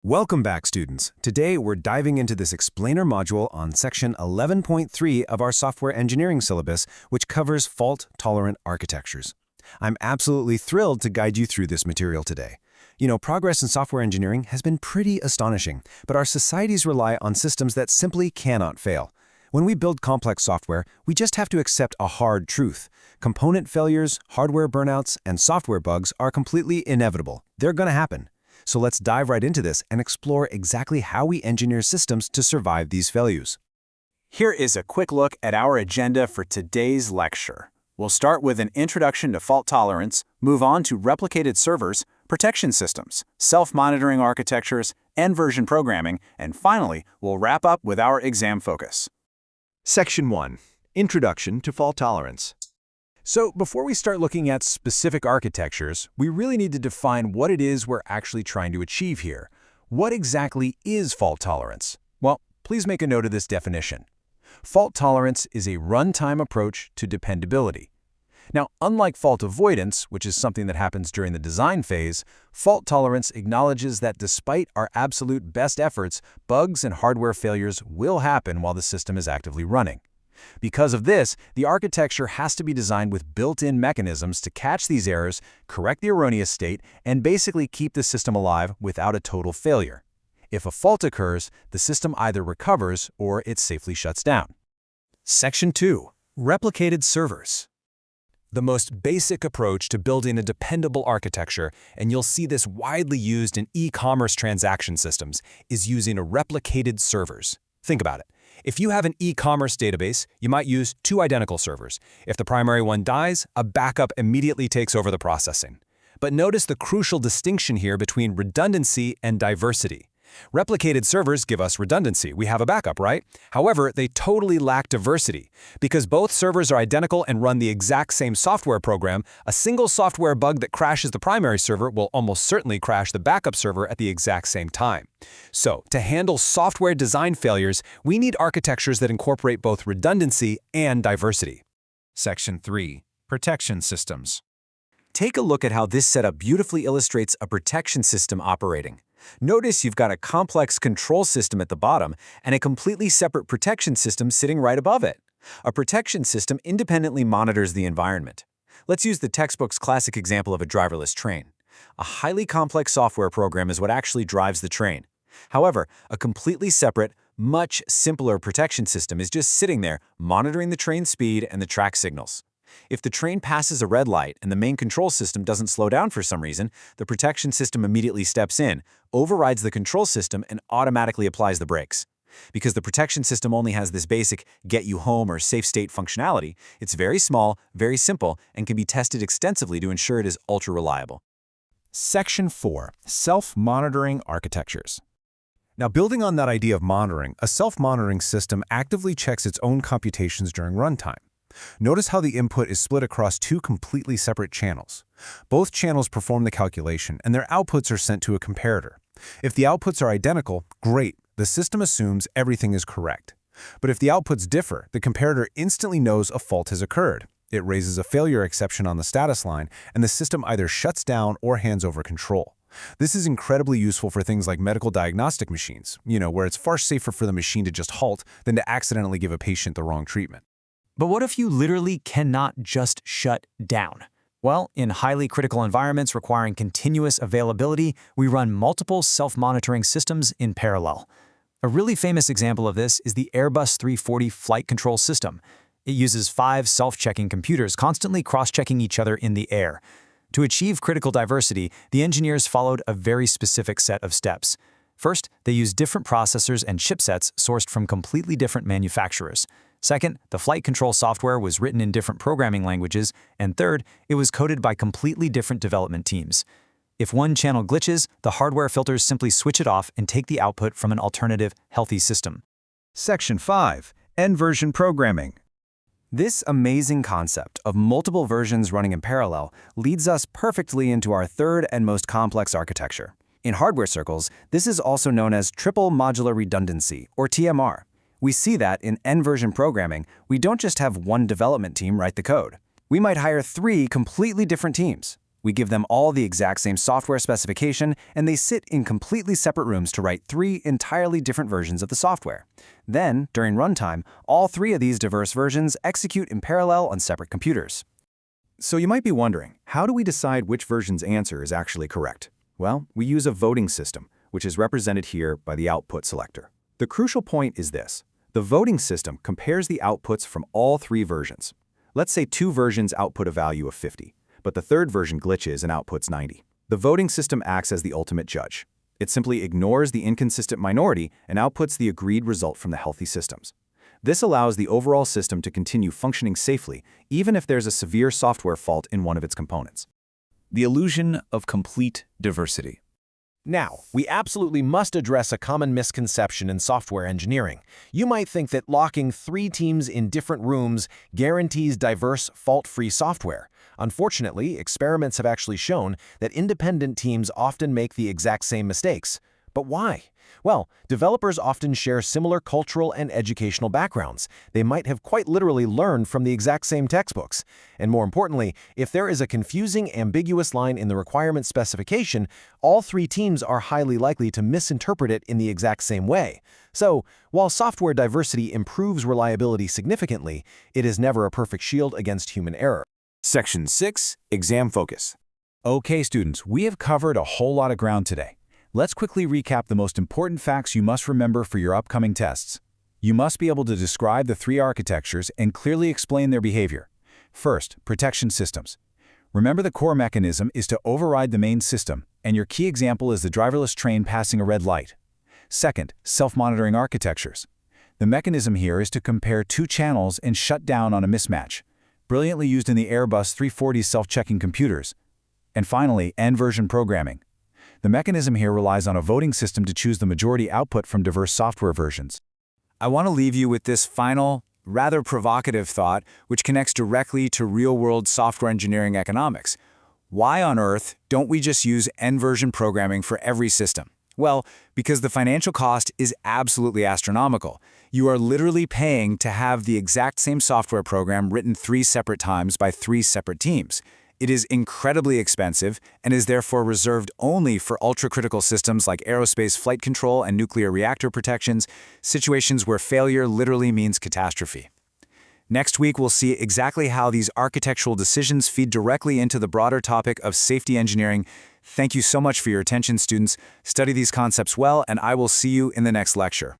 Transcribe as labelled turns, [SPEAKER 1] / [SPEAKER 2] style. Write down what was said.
[SPEAKER 1] Welcome back, students. Today, we're diving into this explainer module on section 11.3 of our software engineering syllabus, which covers fault-tolerant architectures. I'm absolutely thrilled to guide you through this material today. Progress in software engineering has been pretty astonishing, but our societies rely on systems that simply cannot fail. When we build complex software, we just have to accept a hard truth. Component failures, hardware burnouts, and software bugs are completely inevitable. They're going to happen. So let's dive right into this and explore exactly how we engineer systems to survive these failures.
[SPEAKER 2] Here is a quick look at our agenda for today's lecture. We'll start with an introduction to fault tolerance, move on to replicated servers, protection systems, self-monitoring architectures, and version programming, and finally, we'll wrap up with our exam focus.
[SPEAKER 3] Section 1. Introduction to Fault Tolerance.
[SPEAKER 1] So before we start looking at specific architectures, we really need to define what it is we're actually trying to achieve here. What exactly is fault tolerance? Well, please make a note of this definition. Fault tolerance is a runtime approach to dependability. Now, unlike fault avoidance, which is something that happens during the design phase, fault tolerance acknowledges that despite our absolute best efforts, bugs and hardware failures will happen while the system is actively running. Because of this, the architecture has to be designed with built-in mechanisms to catch these errors, correct the erroneous state, and basically keep the system alive without a total failure. If a fault occurs, the system either recovers or it safely shuts down. Section 2. Replicated servers. The most basic approach to building a dependable architecture, and you'll see this widely used in e-commerce transaction systems, is using replicated servers. Think about it. If you have an e-commerce database, you might use two identical servers. If the primary one dies, a backup immediately takes over the processing. But notice the crucial distinction here between redundancy and diversity. Replicated servers give us redundancy. We have a backup, right? However, they totally lack diversity. Because both servers are identical and run the exact same software program, a single software bug that crashes the primary server will almost certainly crash the backup server at the exact same time. So, to handle software design failures, we need architectures that incorporate both redundancy and diversity.
[SPEAKER 4] Section 3. Protection systems.
[SPEAKER 2] Take a look at how this setup beautifully illustrates a protection system operating. Notice you've got a complex control system at the bottom and a completely separate protection system sitting right above it. A protection system independently monitors the environment. Let's use the textbook's classic example of a driverless train. A highly complex software program is what actually drives the train. However, a completely separate, much simpler protection system is just sitting there monitoring the train's speed and the track signals. If the train passes a red light and the main control system doesn't slow down for some reason, the protection system immediately steps in, overrides the control system, and automatically applies the brakes. Because the protection system only has this basic get you home or safe state functionality, it's very small, very simple, and can be tested extensively to ensure it is ultra-reliable.
[SPEAKER 1] Section 4. Self-monitoring architectures. Now, building on that idea of monitoring, a self-monitoring system actively checks its own computations during runtime. Notice how the input is split across two completely separate channels. Both channels perform the calculation, and their outputs are sent to a comparator. If the outputs are identical, great, the system assumes everything is correct. But if the outputs differ, the comparator instantly knows a fault has occurred. It raises a failure exception on the status line, and the system either shuts down or hands over control. This is incredibly useful for things like medical diagnostic machines, where it's far safer for the machine to just halt than to accidentally give a patient the wrong treatment.
[SPEAKER 5] But what if you literally cannot just shut down? Well, in highly critical environments requiring continuous availability, we run multiple self-monitoring systems in parallel. A really famous example of this is the Airbus 340 flight control system. It uses 5 self-checking computers constantly cross-checking each other in the air. To achieve critical diversity, the engineers followed a very specific set of steps. First, they used different processors and chipsets sourced from completely different manufacturers. Second, the flight control software was written in different programming languages. And third, it was coded by completely different development teams. If one channel glitches, the hardware filters simply switch it off and take the output from an alternative, healthy system.
[SPEAKER 4] Section 5. End version programming.
[SPEAKER 1] This amazing concept of multiple versions running in parallel leads us perfectly into our third and most complex architecture. In hardware circles, this is also known as triple modular redundancy, or TMR. We see that in end-version programming, we don't just have one development team write the code. We might hire 3 completely different teams.
[SPEAKER 2] We give them all the exact same software specification, and they sit in completely separate rooms to write 3 entirely different versions of the software. Then, during runtime, all 3 of these diverse versions execute in parallel on separate computers.
[SPEAKER 3] So you might be wondering, how do we decide which version's answer is actually correct? Well, we use a voting system, which is represented here by the output selector. The crucial point is this. The voting system compares the outputs from all 3 versions. Let's say 2 versions output a value of 50, but the third version glitches and outputs 90. The voting system acts as the ultimate judge. It simply ignores the inconsistent minority and outputs the agreed result from the healthy systems. This allows the overall system to continue functioning safely, even if there's a severe software fault in one of its components.
[SPEAKER 1] The illusion of complete diversity.
[SPEAKER 6] Now, we absolutely must address a common misconception in software engineering. You might think that locking 3 teams in different rooms guarantees diverse, fault-free software. Unfortunately, experiments have actually shown that independent teams often make the exact same mistakes. But why? Well, developers often share similar cultural and educational backgrounds. They might have quite literally learned from the exact same textbooks. And more importantly, if there is a confusing, ambiguous line in the requirement specification, all 3 teams are highly likely to misinterpret it in the exact same way. So, while software diversity improves reliability significantly, it is never a perfect shield against human error.
[SPEAKER 1] Section 6, Exam Focus. Okay, students, we have covered a whole lot of ground today. Let's quickly recap the most important facts you must remember for your upcoming tests. You must be able to describe the 3 architectures and clearly explain their behavior. First, protection systems. Remember, the core mechanism is to override the main system, and your key example is the driverless train passing a red light. Second, self-monitoring architectures. The mechanism here is to compare 2 channels and shut down on a mismatch, brilliantly used in the Airbus 340 self-checking computers. And finally, N-version programming. The mechanism here relies on a voting system to choose the majority output from diverse software versions.
[SPEAKER 2] I want to leave you with this final, rather provocative thought, which connects directly to real-world software engineering economics. Why on earth don't we just use N-version programming for every system? Well, because the financial cost is absolutely astronomical. You are literally paying to have the exact same software program written 3 separate times by 3 separate teams. It is incredibly expensive and is therefore reserved only for ultra-critical systems like aerospace flight control and nuclear reactor protections, situations where failure literally means catastrophe. Next week, we'll see exactly how these architectural decisions feed directly into the broader topic of safety engineering. Thank you so much for your attention, students. Study these concepts well, and I will see you in the next lecture.